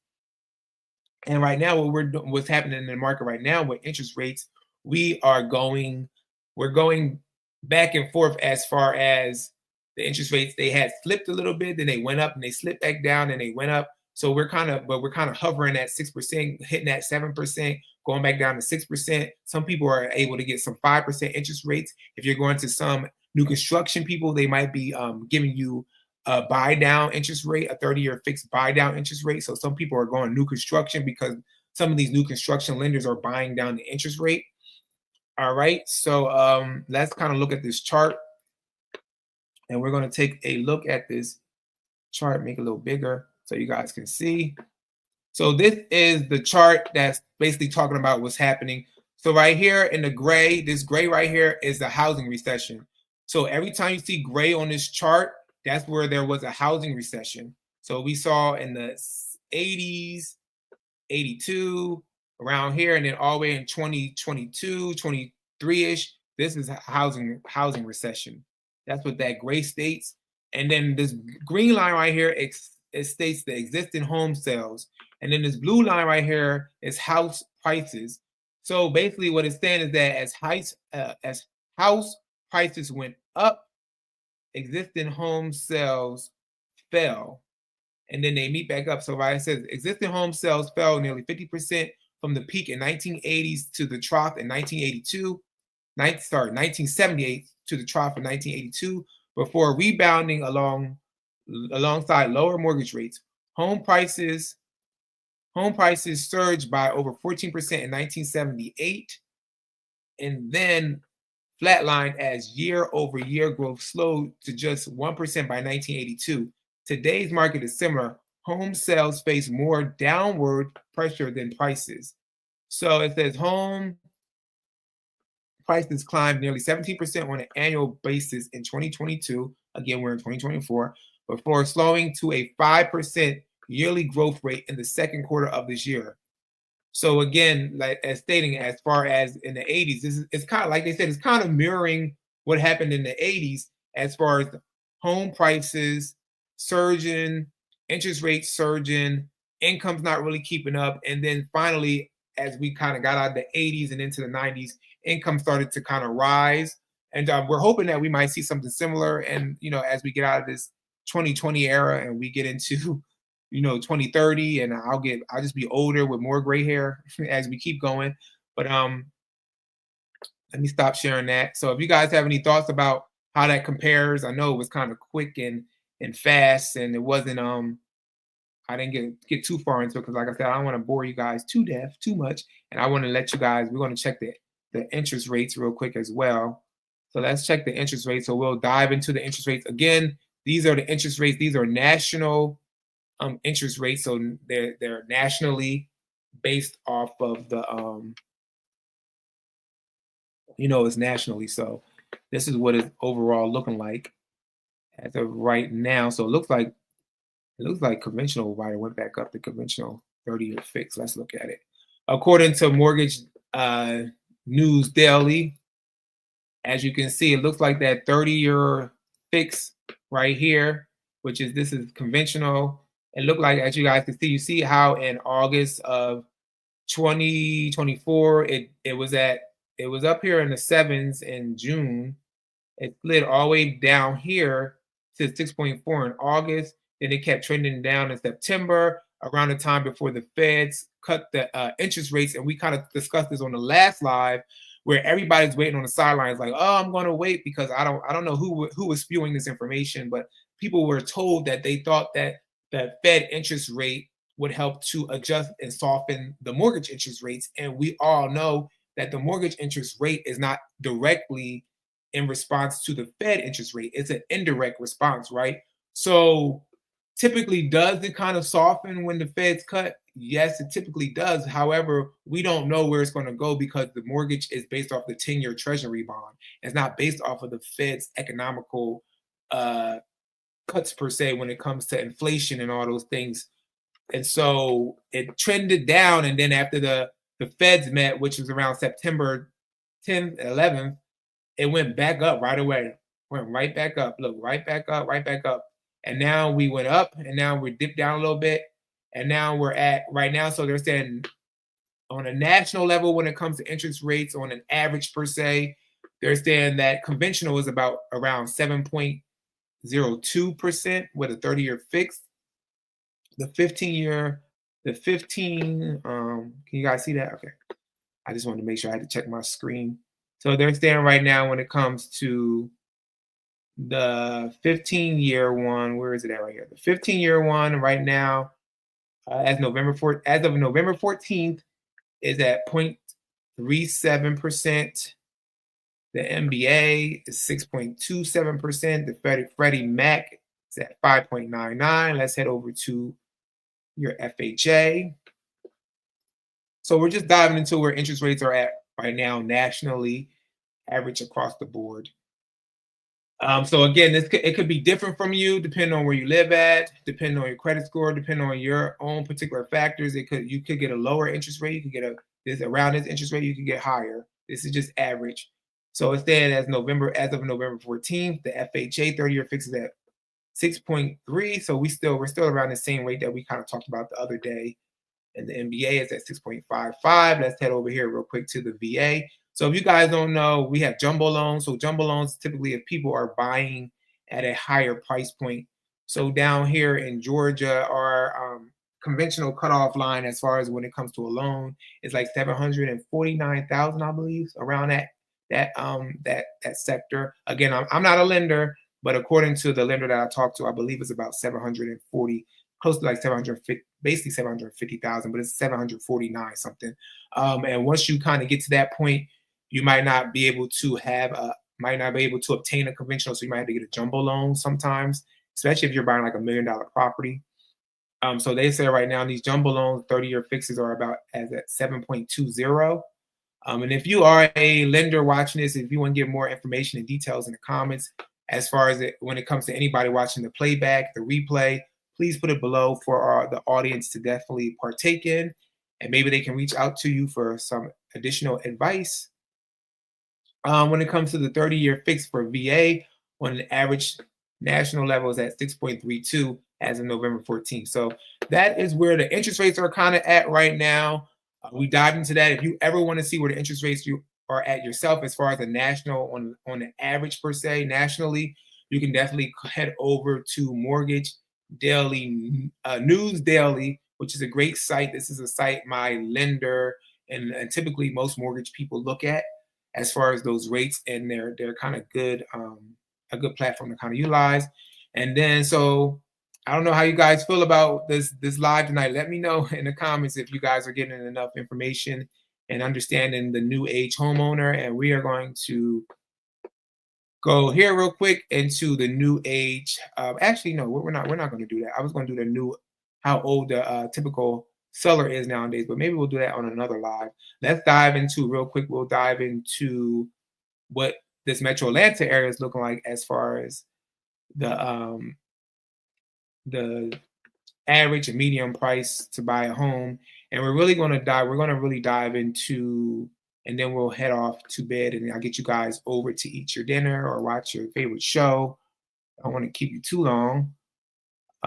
And right now, what's happening in the market right now with interest rates, we are going, we're going back and forth as far as the interest rates. They had slipped a little bit, then they went up, and they slipped back down, and they went up. So we're kind of hovering at 6%, hitting at 7%, going back down to 6%. Some people are able to get some 5% interest rates. If you're going to some new construction people, they might be giving you a buy down interest rate, a 30-year fixed buy down interest rate. So some people are going new construction because some of these new construction lenders are buying down the interest rate. All right, so let's kind of look at this chart, and we're going to take a look at this chart, make it a little bigger so you guys can see. So this is the chart that's basically talking about what's happening. So right here in the gray, this gray right here is the housing recession. So every time you see gray on this chart, that's where there was a housing recession. So we saw in the 80s, 82, around here, and then all the way in 2022, 23-ish, this is a housing recession. That's what that gray states. And then this green line right here, it states the existing home sales. And then this blue line right here is house prices. So basically what it's saying is that as house prices went up, existing home sales fell, and then they meet back up. So right, it says existing home sales fell nearly 50% from the peak in 1980s to the trough in 1978 to the trough in 1982, before rebounding alongside lower mortgage rates. Home prices surged by over 14% in 1978, and then flatlined as year-over-year growth slowed to just 1% by 1982. Today's market is similar. Home sales face more downward pressure than prices. So it says home prices climbed nearly 17% on an annual basis in 2022. Again, we're in 2024, before slowing to a 5% yearly growth rate in the second quarter of this year. So again, like as stating, as far as in the 80s, it's kind of like they said, it's kind of mirroring what happened in the 80s as far as home prices surging, interest rates surging, income's not really keeping up. And then finally, as we kind of got out of the 80s and into the 90s, income started to kind of rise. And we're hoping that we might see something similar. And, as we get out of this 2020 era and we get into 2030, and I'll just be older with more gray hair as we keep going. But let me stop sharing that. So if you guys have any thoughts about how that compares, I know it was kind of quick and fast, and it wasn't I didn't get too far into it because, like I said, I don't want to bore you guys to death too much, and I want to let you guys. We're going to check the interest rates real quick as well. So let's check the interest rates. So we'll dive into the interest rates again. These are the interest rates. These are national interest rates, so they're nationally based off of the it's nationally. So this is what it's overall looking like as of right now. So it looks like conventional right went back up to conventional 30-year fix. Let's look at it. According to Mortgage News Daily, as you can see, it looks like that 30-year fix right here, which is this is conventional. It looked like, as you guys can see, you see how in August of 2024, it was up here in the sevens in June. It slid all the way down here to 6.4 in August. Then it kept trending down in September, around the time before the Feds cut the interest rates. And we kind of discussed this on the last live, where everybody's waiting on the sidelines, like, oh, I'm going to wait because I don't know who was spewing this information, but people were told that they thought that the Fed interest rate would help to adjust and soften the mortgage interest rates. And we all know that the mortgage interest rate is not directly in response to the Fed interest rate, it's an indirect response, right? So typically, does it kind of soften when the Feds cut? Yes, it typically does. However, we don't know where it's going to go because the mortgage is based off the 10-year treasury bond. It's not based off of the Fed's economical uh, cuts per se when it comes to inflation and all those things. And so it trended down. And then after the Feds met, which was around September 10th, 11th, it went back up right away. Went right back up. Look, right back up, right back up. And now we went up, and now we're dipped down a little bit. And now we're at right now. So they're saying on a national level, when it comes to interest rates on an average per se, they're saying that conventional is about around 7.02% with a 30-year fixed. The 15-year, can you guys see that? Okay. I just wanted to make sure I had to check my screen. So they're saying right now when it comes to the 15-year one, where is it at right here? The 15-year one right now, as of November 14th, is at 0.37%. The MBA is 6.27%. The Freddie Mac is at 5.99. Let's head over to your FHA. So we're just diving into where interest rates are at right now nationally, average across the board. So again, it could be different from you depending on where you live at, depending on your credit score, depending on your own particular factors. You could get a lower interest rate, you could get around this interest rate, you could get higher. This is just average. So instead, as of November 14th, the FHA 30-year fix is at 6.3. So we're still around the same rate that we kind of talked about the other day. And the MBA is at 6.55. Let's head over here real quick to the VA. So if you guys don't know, we have jumbo loans. So jumbo loans, typically if people are buying at a higher price point. So down here in Georgia, our conventional cutoff line as far as when it comes to a loan is like 749,000, I believe, around that sector. Again, I'm not a lender, but according to the lender that I talked to, I believe it's about 740, close to like 750, basically 750,000, but it's 749 something. And once you kind of get to that point, you might not be able to obtain a conventional, so you might have to get a jumbo loan sometimes, especially if you're buying like $1 million property. So they say right now these jumbo loans, 30-year fixes are about at 7.20. And if you are a lender watching this, if you want to get more information and details in the comments, as far as when it comes to anybody watching the playback, the replay, please put it below for the audience to definitely partake in, and maybe they can reach out to you for some additional advice. When it comes to the 30-year fix for VA, on an average national level is at 6.32 as of November 14th. So that is where the interest rates are kind of at right now. We dive into that. If you ever want to see where the interest rates you are at yourself as far as the national on the average per se nationally, you can definitely head over to Mortgage Daily News Daily, which is a great site. This is a site my lender and typically most mortgage people look at as far as those rates, and they're kind of good, a good platform to kind of utilize. And then so I don't know how you guys feel about this live tonight. Let me know in the comments if you guys are getting enough information and understanding the new age homeowner. And we are going to go here real quick into the new age. Actually, no, we're not going to do that. I was going to do the new how old the typical seller is nowadays, but maybe we'll do that on another live. Let's dive into real quick. We'll dive into what this Metro Atlanta area is looking like as far as the average and medium price to buy a home. And we're really going to dive into, and then we'll head off to bed, and I'll get you guys over to eat your dinner or watch your favorite show. I don't want to keep you too long.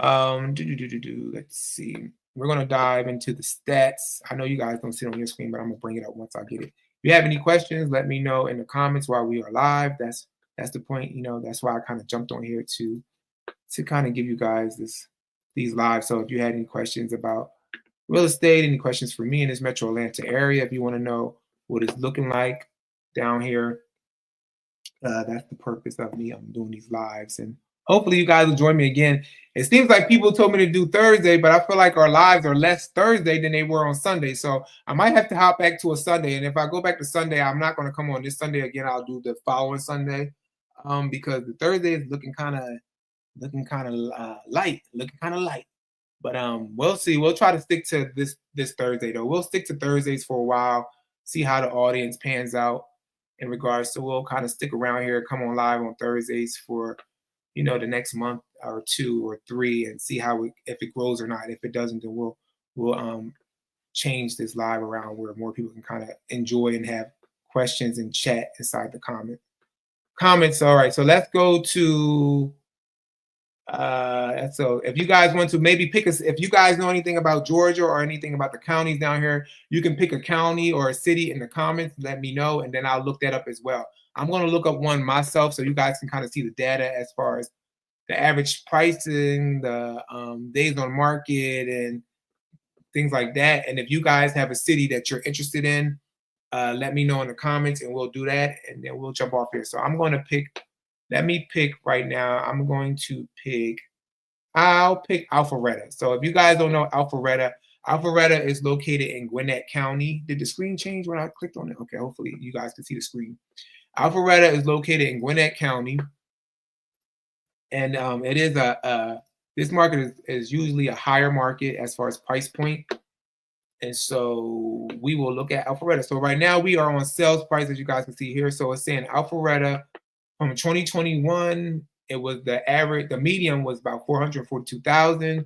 Let's see. We're going to dive into the stats. I know you guys don't see it on your screen, but I'm going to bring it up once I get it. If you have any questions, let me know in the comments while we are live. That's the point. That's why I kind of jumped on here to kind of give you guys these live. So if you had any questions about real estate, any questions for me in this Metro Atlanta area, if you want to know what it's looking like down here, that's the purpose of me. I'm doing these lives, and Hopefully you guys will join me again. It seems like people told me to do Thursday, but I feel like our lives are less Thursday than they were on Sunday. So I might have to hop back to a Sunday. And if I go back to Sunday, I'm not going to come on this Sunday again. I'll do the following Sunday, because the Thursday is looking kind of light. But we'll see. We'll try to stick to this Thursday though. We'll stick to Thursdays for a while, see how the audience pans out in regards to. We'll kind of stick around here, come on live on Thursdays for the next month or 2 or 3, and see how if it grows or not. If it doesn't, then we'll change this live around where more people can kind of enjoy and have questions and chat inside the comments. All right, so let's go to so if you guys want to maybe pick us, if you guys know anything about Georgia or anything about the counties down here, you can pick a county or a city in the comments. Let me know, and then I'll look that up as well. I'm going to look up one myself so you guys can kind of see the data as far as the average pricing, the days on market, and things like that. And if you guys have a city that you're interested in, let me know in the comments, and we'll do that, and then we'll jump off here. So I'm going to pick. Let me pick right now. I'm going to pick. I'll pick Alpharetta. So if you guys don't know Alpharetta, Alpharetta is located in Gwinnett County. Did the screen change when I clicked on it? Okay, hopefully you guys can see the screen. Alpharetta is located in Gwinnett County, and it is this market is usually a higher market as far as price point. And so we will look at Alpharetta. So right now we are on sales price, as you guys can see here. So it's saying Alpharetta from 2021, it was the median was about 442,000.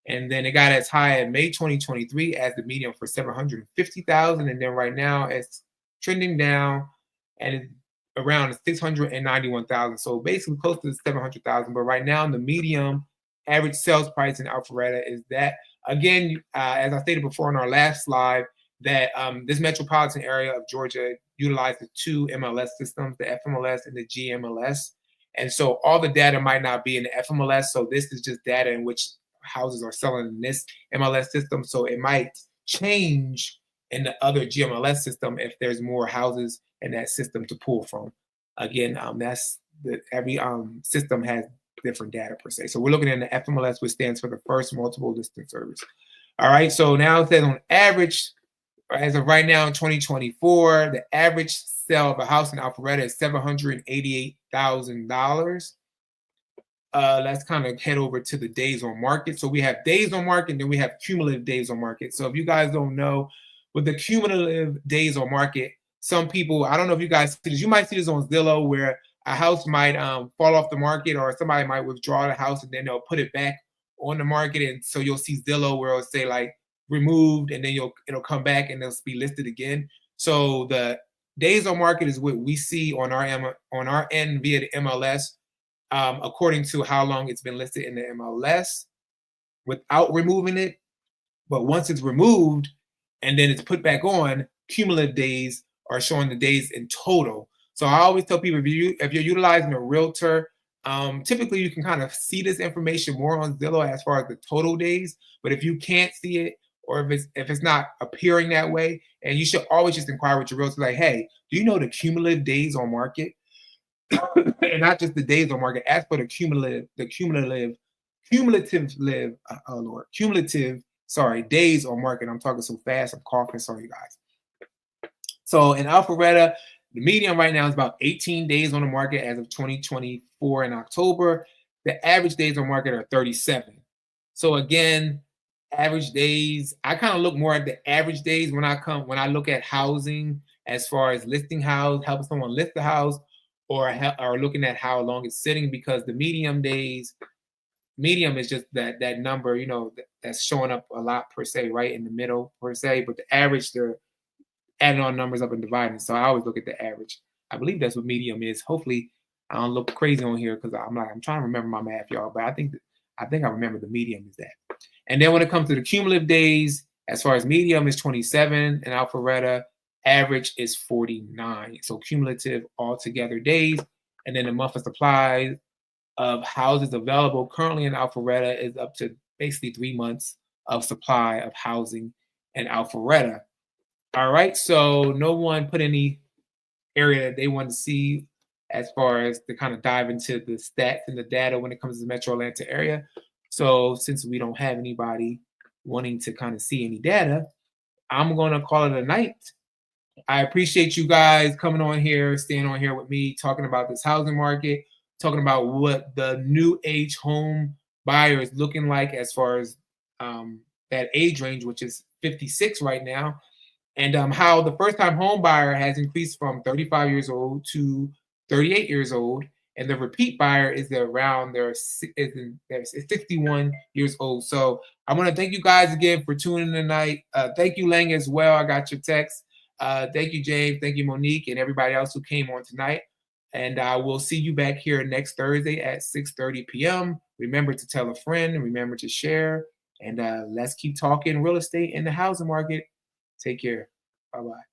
And then it got as high in May 2023 as the median for 750,000. And then right now it's trending down and it's around 691,000. So basically close to 700,000. But right now the medium average sales price in Alpharetta is that. Again, as I stated before in our last slide, that this metropolitan area of Georgia utilizes 2 MLS systems, the FMLS and the GMLS. And so all the data might not be in the FMLS. So this is just data in which houses are selling in this MLS system. So it might change in the other GMLS system if there's more houses in that system to pull from. Again, every system has different data per se. So we're looking at the FMLS, which stands for the First Multiple Listing Service. All right, so now it says on average, as of right now in 2024, the average sale of a house in Alpharetta is $788,000. Let's kind of head over to the days on market. So we have days on market, and then we have cumulative days on market. So if you guys don't know, with the cumulative days on market, some people, I don't know if you guys see this, you might see this on Zillow where a house might fall off the market, or somebody might withdraw the house and then they'll put it back on the market. And so you'll see Zillow where it'll say like removed, and then it'll come back and it'll be listed again. So the days on market is what we see on our end via the MLS, according to how long it's been listed in the MLS without removing it. But once it's removed and then it's put back on, cumulative days are showing the days in total. So I always tell people, if you're utilizing a realtor, typically you can kind of see this information more on Zillow as far as the total days. But if you can't see it, or if it's not appearing that way, and you should always just inquire with your realtor, like, hey, do you know the cumulative days on market? And not just the days on market, as for the cumulative days on market. I'm talking so fast, I'm coughing, sorry, you guys. So in Alpharetta, the median right now is about 18 days on the market as of 2024 in October. The average days on market are 37. So again, average days, I kind of look more at the average days when I look at housing as far as listing house, helping someone list the house, or looking at how long it's sitting, because the medium is just that number, that's showing up a lot per se, right in the middle per se. But the average, they're adding on numbers up and dividing. So I always look at the average. I believe that's what medium is. Hopefully I don't look crazy on here, because I'm trying to remember my math, y'all. But I think I remember the medium is that. And then when it comes to the cumulative days, as far as medium is 27 in Alpharetta, average is 49. So cumulative altogether days. And then the monthly supply of houses available currently in Alpharetta is up to basically 3 months of supply of housing in Alpharetta. All right, so no one put any area that they want to see as far as to kind of dive into the stats and the data when it comes to the Metro Atlanta area. So since we don't have anybody wanting to kind of see any data, I'm going to call it a night. I appreciate you guys coming on here, staying on here with me, talking about this housing market, talking about what the new age home buyer is looking like as far as that age range, which is 56 right now, and how the first time home buyer has increased from 35 years old to 38 years old, and the repeat buyer is around they're 61 years old. So I want to thank you guys again for tuning in tonight. Thank you, Lang, as well. I got your text. Thank you, James. Thank you, Monique, and everybody else who came on tonight. And I will see you back here next Thursday at 6:30 p.m. Remember to tell a friend and remember to share. And let's keep talking real estate in the housing market. Take care. Bye-bye.